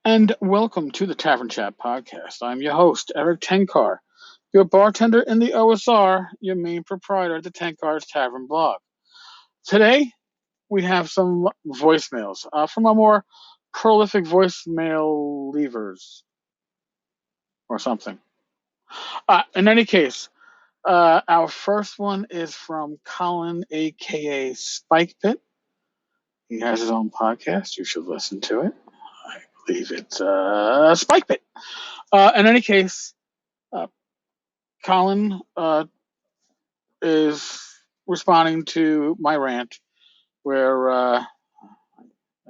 And welcome to the Tavern Chat podcast. I'm your host, Eric Tenkar, your bartender in the OSR, your main proprietor at the Tenkar's Tavern blog. Today, we have some voicemails from our more prolific voicemail leavers or something. In any case, our first one is from Colin, aka Spike Pit. He has his own podcast. You should listen to it. I believe it's Spike Pit. In any case, Colin is responding to my rant, where I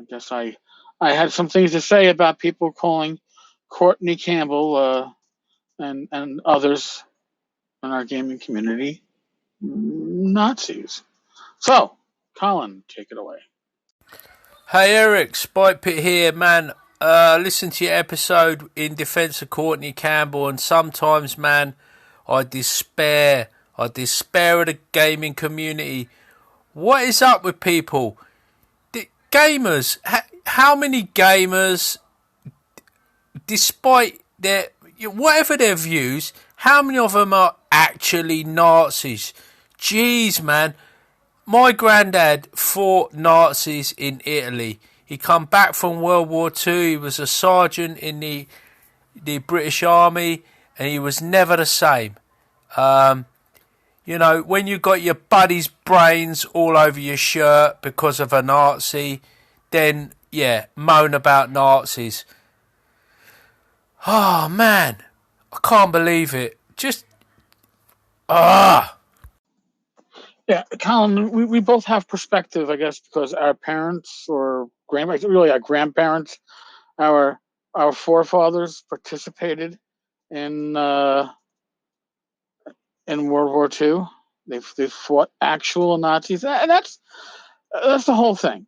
guess I had some things to say about people calling Courtney Campbell and others in our gaming community Nazis. So, Colin, take it away. Hey Eric, Spike Pit here, man. Listen to your episode in defence of Courtney Campbell, and sometimes, man, I despair. I despair of the gaming community. What is up with people? Gamers, how many gamers, despite their whatever their views, how many of them are actually Nazis? Jeez, man. My granddad fought Nazis in Italy. He come back from World War II. He was a sergeant in the British Army, and he was never the same. When you got your buddy's brains all over your shirt because of a Nazi, then, yeah, moan about Nazis. Oh, man. I can't believe it. Yeah, Colin, we both have perspective, I guess, because our parents or grandparents, really our grandparents, our forefathers participated in World War II. They fought actual Nazis, and that's the whole thing.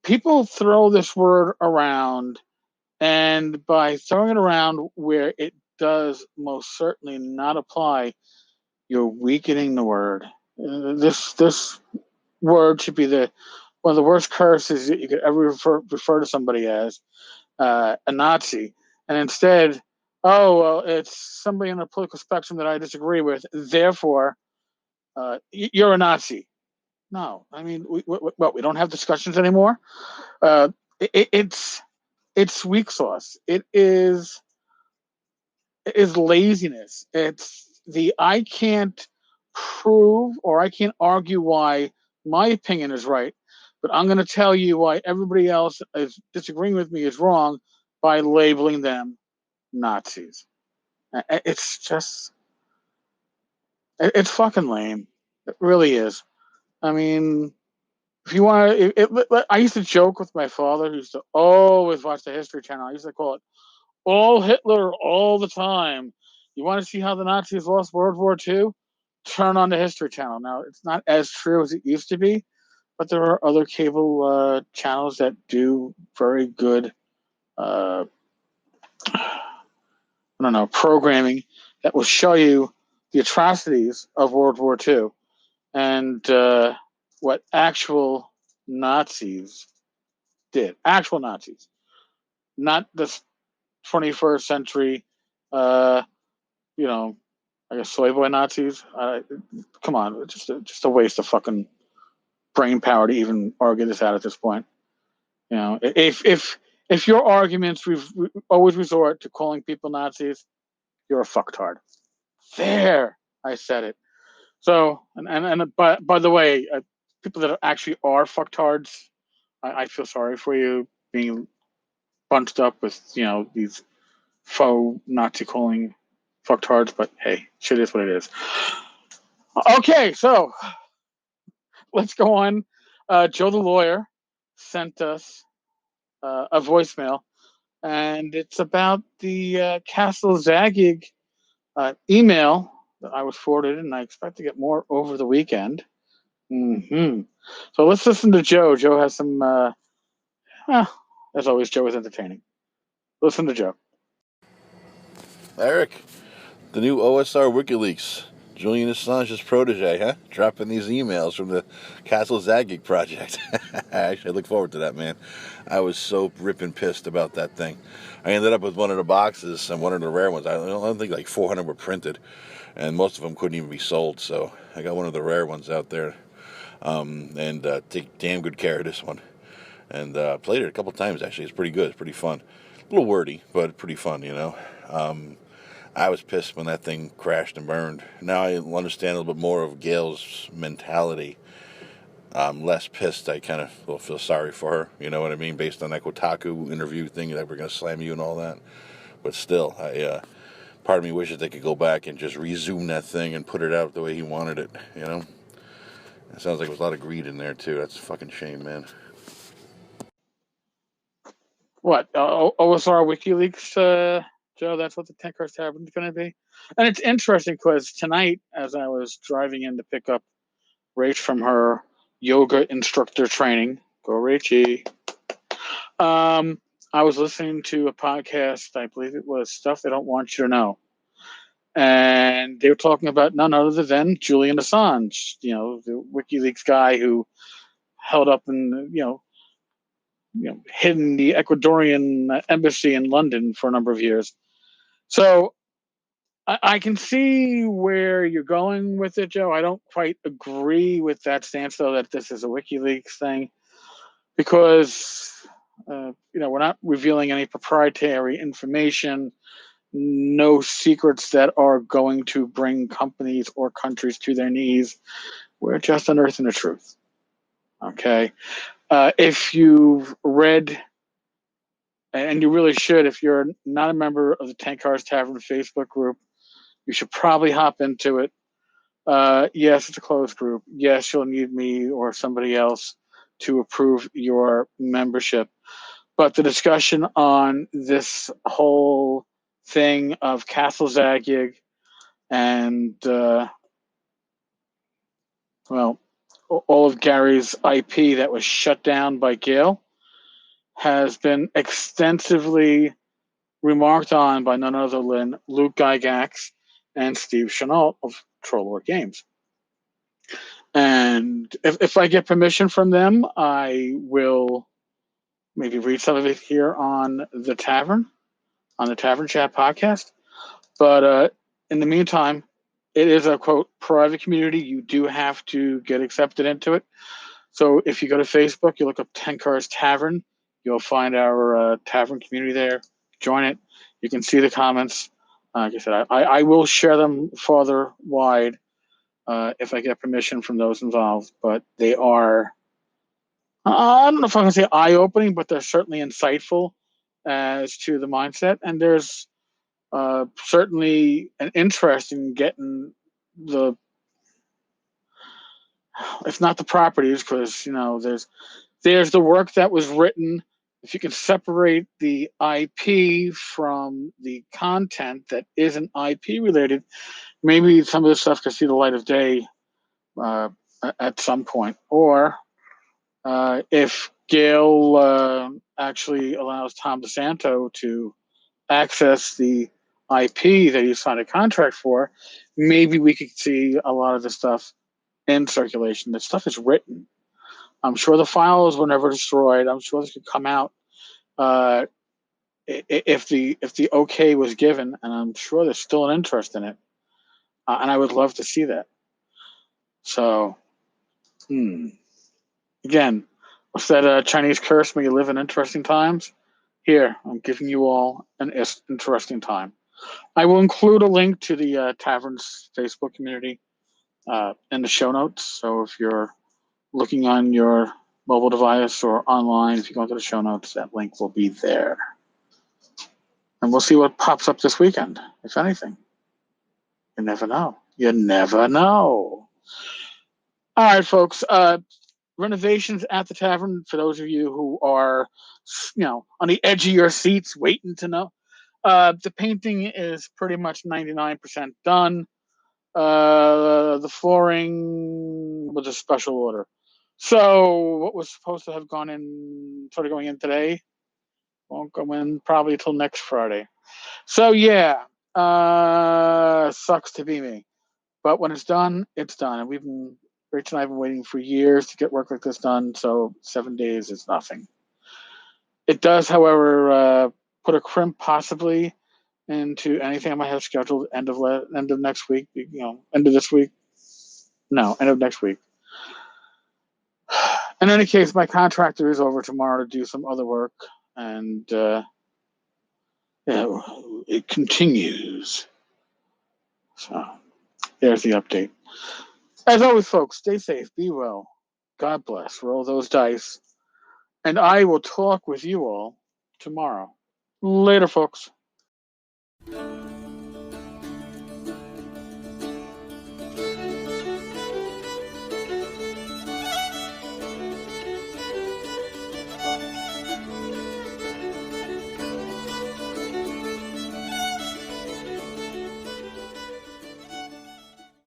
People throw this word around, and by throwing it around where it does most certainly not apply, you're weakening the word. This word should be one of the worst curses that you could ever refer to somebody as, a Nazi. And instead, oh, well, it's somebody on the political spectrum that I disagree with, therefore, you're a Nazi. No, I mean, we don't have discussions anymore. It's weak sauce. It is laziness. It's I can't prove or I can't argue why my opinion is right, but I'm going to tell you why everybody else is disagreeing with me is wrong by labeling them Nazis. It's just, it's fucking lame. It really is. I mean, if you want to, I used to joke with my father, who used to always watch the History Channel. I used to call it all Hitler all the time. You want to see how the Nazis lost World War II? Turn on the History Channel. Now, it's not as true as it used to be, but there are other cable channels that do very good, programming that will show you the atrocities of World War II and what actual Nazis did. Actual Nazis. Not the 21st century, I guess slave boy Nazis. Come on, just a waste of fucking brain power to even argue this out at this point. If your arguments always resort to calling people Nazis, you're a fucktard. There, I said it. So, and by the way, people that actually are fucktards, I feel sorry for you being bunched up with these faux Nazi calling fucktards. But hey, shit is what it is. Okay, so let's go on. Joe the lawyer sent us a voicemail, and it's about the Castle Zagig email that I was forwarded, and I expect to get more over the weekend. So let's listen to Joe. Joe has some, as always, Joe is entertaining. Listen to Joe. Eric, the new OSR WikiLeaks Julian Assange's protege, huh? Dropping these emails from the Castle Zagic project. Actually, I look forward to that, man. I was so ripping pissed about that thing. I ended up with one of the boxes and one of the rare ones. I don't think like 400 were printed, and most of them couldn't even be sold. So I got one of the rare ones out there, and take damn good care of this one. And played it a couple times, actually. It's pretty good. It's pretty fun. A little wordy, but pretty fun, you know. I was pissed when that thing crashed and burned. Now I understand a little bit more of Gail's mentality. I'm less pissed. I kind of feel sorry for her, you know what I mean, based on that Kotaku interview thing that we're going to slam you and all that. But still, part of me wishes they could go back and just resume that thing and put it out the way he wanted it, you know. It sounds like there was a lot of greed in there, too. That's a fucking shame, man. What? OSR WikiLeaks, Joe? That's what the Tenkar Tavern is going to be. And it's interesting because tonight, as I was driving in to pick up Rach from her yoga instructor training, go Rachie, I was listening to a podcast. I believe it was Stuff They Don't Want You to Know. And they were talking about none other than Julian Assange, you know, the WikiLeaks guy who held up and, hidden the Ecuadorian embassy in London for a number of years. So I can see where you're going with it, Joe. I don't quite agree with that stance, though, that this is a WikiLeaks thing, because we're not revealing any proprietary information, no secrets that are going to bring companies or countries to their knees. We're just unearthing the truth. Okay. If you've read, and you really should, if you're not a member of the Tankar's Tavern Facebook group, you should probably hop into it. Yes, it's a closed group. Yes, you'll need me or somebody else to approve your membership. But the discussion on this whole thing of Castle Zagyig and, all of Gary's IP that was shut down by Gail has been extensively remarked on by none other than Luke Gygax and Steve Chenault of Trollord Games. And if I get permission from them, I will maybe read some of it here on the Tavern Chat podcast. But in the meantime, it is a, quote, private community. You do have to get accepted into it. So if you go to Facebook, you look up Tenkar's Tavern, you'll find our tavern community there. Join it. You can see the comments. Like I said, I will share them farther wide if I get permission from those involved. But they are, I don't know if I can say eye-opening, but they're certainly insightful as to the mindset. And there's certainly an interest in getting the, if not the properties, because there's the work that was written. If you can separate the IP from the content that isn't IP related, maybe some of this stuff could see the light of day at some point. Or if Gail actually allows Tom DeSanto to access the IP that he signed a contract for, maybe we could see a lot of the stuff in circulation. The stuff is written. I'm sure the files were never destroyed. I'm sure this could come out if the okay was given, and I'm sure there's still an interest in it, and I would love to see that. So, again, what's that Chinese curse? May you live in interesting times. Here, I'm giving you all an interesting time. I will include a link to the Tavern's Facebook community in the show notes. So if you're looking on your mobile device or online, if you go into the show notes, that link will be there. And we'll see what pops up this weekend, if anything. You never know. You never know. All right, folks. Renovations at the Tavern, for those of you who are, on the edge of your seats waiting to know. The painting is pretty much 99% done. The flooring was a special order. So what was supposed to have gone in, sort of going in today, won't go in probably till next Friday. So yeah, sucks to be me. But when it's done, it's done. And Rach and I have been waiting for years to get work like this done, so 7 days is nothing. It does, however, put a crimp possibly into anything I might have scheduled end of next week. End of this week. No, end of next week. In any case, my contractor is over tomorrow to do some other work, and it continues. So there's the update. As always, folks, stay safe, be well, God bless, roll those dice, and I will talk with you all tomorrow. Later, folks.